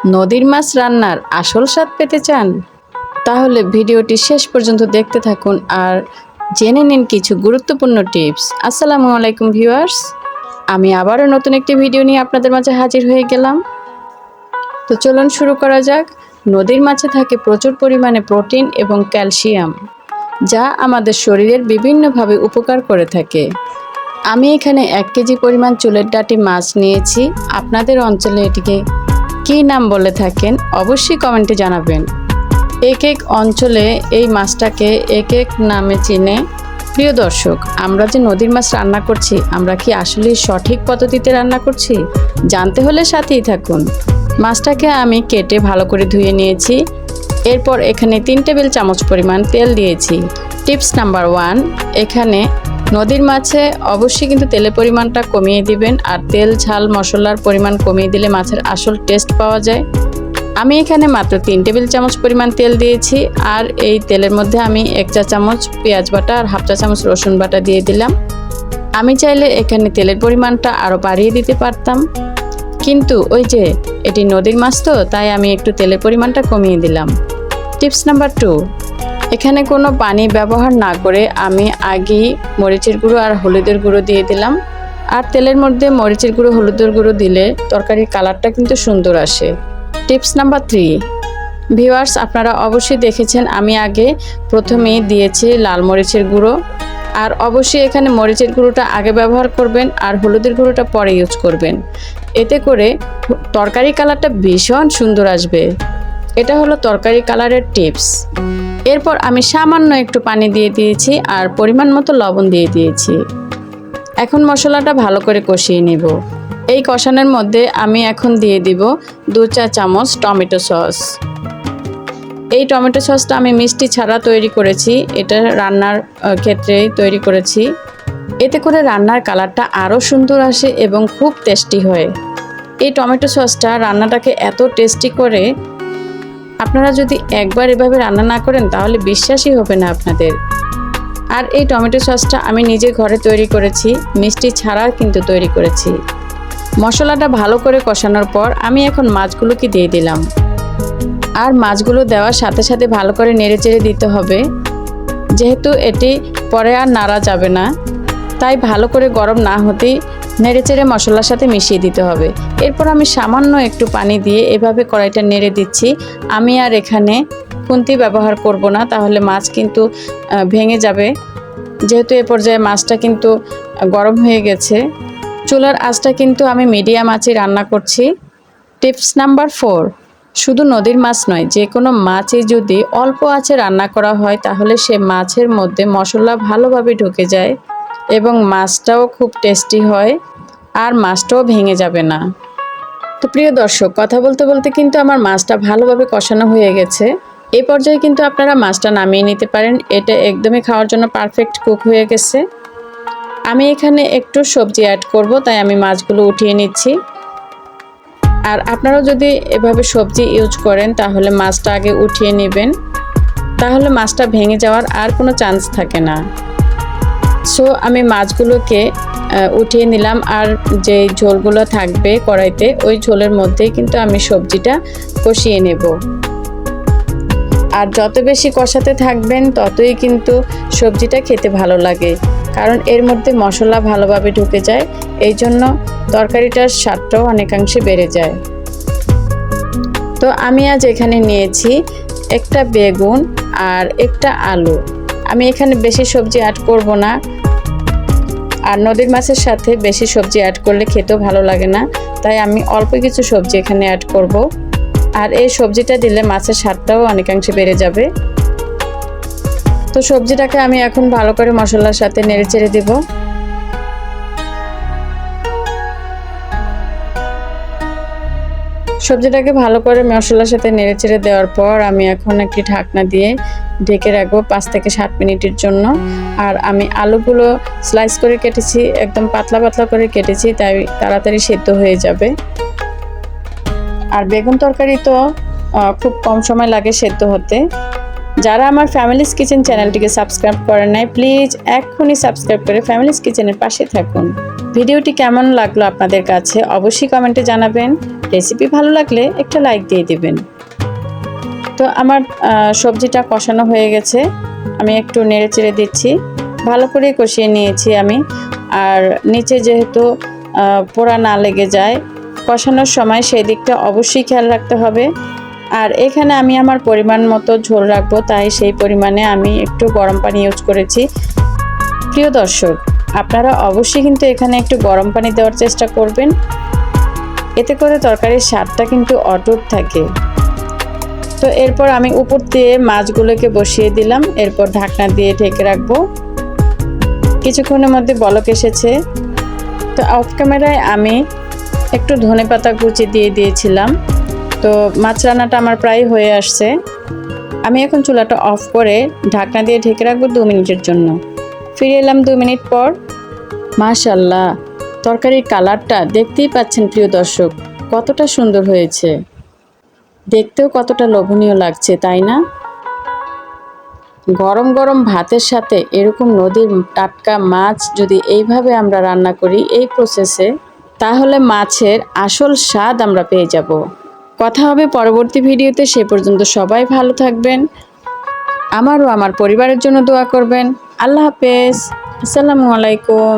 নদীর মাছ রান্নার আসল স্বাদ পেতে চান? তাহলে ভিডিওটি শেষ পর্যন্ত দেখতে থাকুন আর জেনে নিন কিছু গুরুত্বপূর্ণ টিপস। আসসালামু আলাইকুম ভিউয়ার্স, আমি আবারও নতুন একটি ভিডিও নিয়ে আপনাদের মাঝে হাজির হয়ে গেলাম। তো চলুন শুরু করা যাক। নদীর মাছে থাকে প্রচুর পরিমাণে প্রোটিন এবং ক্যালসিয়াম, যা আমাদের শরীরের বিভিন্নভাবে উপকার করে থাকে। আমি এখানে 1 কেজি পরিমাণ চুলের ডাঁটি মাছ নিয়েছি। আপনাদের অঞ্চলে এটিকে কী নাম বলে থাকেন অবশ্যই কমেন্টে জানাবেন। এক এক অঞ্চলে এই মাছটাকে এক এক নামে চিনে। প্রিয় দর্শক, আমরা যে নদীর মাছ রান্না করছি, আমরা কি আসলে সঠিক পদ্ধতিতে রান্না করছি? জানতে হলে সাথেই থাকুন। মাছটাকে আমি কেটে ভালো করে ধুয়ে নিয়েছি। এরপর এখানে 3 টেবিল চামচ পরিমাণ তেল দিয়েছি। টিপস নাম্বার 1, এখানে নদীর মাছে অবশ্যই কিন্তু তেলের পরিমাণটা কমিয়ে দিবেন, আর তেল ঝাল মশলার পরিমাণ কমিয়ে দিলে মাছের আসল টেস্ট পাওয়া যায়। আমি এখানে মাত্র 3 টেবিল চামচ পরিমাণ তেল দিয়েছি, আর এই তেলের মধ্যে আমি 1 চা চামচ পেঁয়াজ বাটা আর 1/2 চা চামচ রসুন বাটা দিয়ে দিলাম। আমি চাইলে এখানে তেলের পরিমাণটা আরও বাড়িয়ে দিতে পারতাম, কিন্তু ওই যে এটি নদীর মাছ তো, তাই আমি একটু তেলের পরিমাণটা কমিয়ে দিলাম। টিপস নাম্বার 2, এখানে কোনো পানি ব্যবহার না করে আমি আগেই মরিচের গুঁড়ো আর হলুদের গুঁড়ো দিয়ে দিলাম। আর তেলের মধ্যে মরিচের গুঁড়ো হলুদের গুঁড়ো দিলে তরকারির কালারটা কিন্তু সুন্দর আসে। টিপস নাম্বার 3, ভিউয়ার্স, আপনারা অবশ্যই দেখেছেন আমি আগে প্রথমেই দিয়েছি লাল মরিচের গুঁড়ো, আর অবশ্যই এখানে মরিচের গুঁড়োটা আগে ব্যবহার করবেন আর হলুদের গুঁড়োটা পরে ইউজ করবেন। এতে করে তরকারি কালারটা ভীষণ সুন্দর আসবে। এটা হলো তরকারি কালারের টিপস। এরপর আমি সামান্য একটু পানি দিয়ে দিয়েছি আর পরিমাণ মতো লবণ দিয়ে দিয়েছি। এখন মশলাটা ভালো করে কষিয়ে নিব। এই কষানোর মধ্যে আমি এখন দিয়ে দিব 2 চা চামচ টমেটো সস। এই টমেটো সসটা আমি মিষ্টি ছাড়া তৈরি করেছি, এটা রান্নার ক্ষেত্রেই তৈরি করেছি। এতে করে রান্নার কালারটা আরও সুন্দর আসে এবং খুব টেস্টি হয়। এই টমেটো সসটা রান্নাটাকে এত টেস্টি করে, আপনারা যদি একবার এভাবে রান্না না করেন তাহলে বিশ্বাসই হবে না আপনাদের। আর এই টমেটো সসটা আমি নিজে ঘরে তৈরি করেছি, মিষ্টি ছাড়া কিন্তু তৈরি করেছি। মশলাটা ভালো করে কষানোর পর আমি এখন মাছগুলোকে দিয়ে দিলাম, আর মাছগুলো দেওয়ার সাথে সাথে ভালো করে নেড়েচেড়ে দিতে হবে, যেহেতু এটি পরে আর নাড়া যাবে না, তাই ভালো করে গরম না হতেই নেড়েচেড়ে মশলার সাথে মিশিয়ে দিতে হবে। এরপর আমি সামান্য একটু পানি দিয়ে এভাবে কড়াইটা নেড়ে দিচ্ছি। আমি আর এখানে খুন্তি ব্যবহার করব না, তাহলে মাছ কিন্তু ভেঙে যাবে। যেহেতু এ পর্যায়ে মাছটা কিন্তু গরম হয়ে গেছে, চুলার আঁচটা কিন্তু আমি মিডিয়াম আঁচে রান্না করছি। টিপস নাম্বার 4, শুধু নদীর মাছ নয়, যে কোনো মাছই যদি অল্প আঁচে রান্না করা হয় তাহলে সে মাছের মধ্যে মশলা ভালোভাবে ঢুকে যায় এবং মাছটাও খুব টেস্টি হয়, আর মাছটাও ভেঙে যাবে না। তো প্রিয় দর্শক, কথা বলতে বলতে কিন্তু আমার মাছটা ভালোভাবে কষানো হয়ে গেছে। এই পর্যায়ে কিন্তু আপনারা মাছটা নামিয়ে নিতে পারেন। এটা একদমই খাওয়ার জন্য পারফেক্ট কুক হয়ে গেছে। আমি এখানে একটু সবজি অ্যাড করব, তাই আমি মাছগুলো উঠিয়ে নিচ্ছি। আর আপনারাও যদি এভাবে সবজি ইউজ করেন তাহলে মাছটা আগে উঠিয়ে নেবেন, তাহলে মাছটা ভেঙে যাওয়ার আর কোনো চান্স থাকে না। সো আমি মাছগুলোকে উঠিয়ে নিলাম, আর যে ঝোলগুলো থাকবে কড়াইতে ওই ঝোলের মধ্যেই কিন্তু আমি সবজিটা কষিয়ে নেব। আর যত বেশি কষাতে থাকবেন ততই কিন্তু সবজিটা খেতে ভালো লাগে, কারণ এর মধ্যে মশলা ভালোভাবে ঢুকে যায়, এই জন্য তরকারিটার স্বাদটাও অনেকাংশে বেড়ে যায়। তো আমি আজ এখানে নিয়েছি একটা বেগুন আর একটা আলু। আমি এখানে বেশি সবজি অ্যাড করব না, আর নদীর মাছের সাথে বেশি সবজি অ্যাড করলে খেতেও ভালো লাগে না, তাই আমি অল্প কিছু সবজি এখানে অ্যাড করব। আর এই সবজিটা দিলে মাছের স্বাদটাও অনেকাংশে বেড়ে যাবে। তো সবজিটাকে আমি এখন ভালো করে মশলার সাথে নেড়েচেড়ে দেব। সবজিটাকে ভালো করে মশলার সাথে নেড়েচেড়ে দেওয়ার পর আমি এখন একটি ঢাকনা দিয়ে ঢেকে রাখবো 5 থেকে 7 মিনিটের জন্য। আর আমি আলুগুলো স্লাইস করে কেটেছি, একদম পাতলা পাতলা করে কেটেছি, তাই তাড়াতাড়ি সেদ্ধ হয়ে যাবে। আর বেগুন তরকারি তো খুব কম সময় লাগে সেদ্ধ হতে। যারা আমার ফ্যামিলিজ কিচেন চ্যানেলটিকে সাবস্ক্রাইব করেন নাই, প্লিজ এক্ষুনি সাবস্ক্রাইব করে ফ্যামিলিজ কিচেনের পাশে থাকুন। ভিডিওটি কেমন লাগলো আপনাদের কাছে অবশ্যই কমেন্টে জানাবেন। রেসিপি ভালো লাগলে একটা লাইক দিয়ে দিবেন। তো আমার সবজিটা কষানো হয়ে গেছে, আমি একটু নেড়ে চেড়ে দিচ্ছি, ভালো করে কষিয়ে নিয়েছি আমি। আর নিচে যেহেতু পোড়া না লেগে যায়, কষানোর সময় সেই দিকটা অবশ্যই খেয়াল রাখতে হবে। আর এখানে আমি আমার পরিমাণ মতো ঝোল রাখবো, তাই সেই পরিমাণে আমি একটু গরম পানি ইউজ করেছি। প্রিয় দর্শক, আপনারা অবশ্যই কিন্তু এখানে একটু গরম পানি দেওয়ার চেষ্টা করবেন, এতে করে তরকারির স্বাদটা কিন্তু অটুট থাকে। তো এরপর আমি উপর দিয়ে মাছগুলোকে বসিয়ে দিলাম, এরপর ঢাকনা দিয়ে ঢেকে রাখবো। কিছুক্ষণের মধ্যে বলক এসেছে। তো অফ ক্যামেরায় আমি একটু ধনেপাতা কুচি দিয়ে দিয়েছিলাম। তো মাছ রান্নাটা আমার প্রায় হয়ে আসছে। আমি এখন চুলাটা অফ করে ঢাকনা দিয়ে ঢেকে রাখবো 2 মিনিটের জন্য। ফিরে এলাম 2 মিনিট পর। মাশাআল্লাহ, তরকারির কালারটা দেখতেই পাচ্ছেন প্রিয় দর্শক, কতটা সুন্দর হয়েছে, দেখতেও কতটা লোভনীয় লাগছে, তাই না? গরম গরম ভাতের সাথে এরকম নদীর টাটকা মাছ যদি এইভাবে আমরা রান্না করি এই প্রসেসে, তাহলে মাছের আসল স্বাদ আমরা পেয়ে যাব। কথা হবে পরবর্তী ভিডিওতে, সে পর্যন্ত সবাই ভালো থাকবেন। আমার ও আমার পরিবারের জন্য দোয়া করবেন। আল্লাহ হাফেজ। আসসালামু আলাইকুম।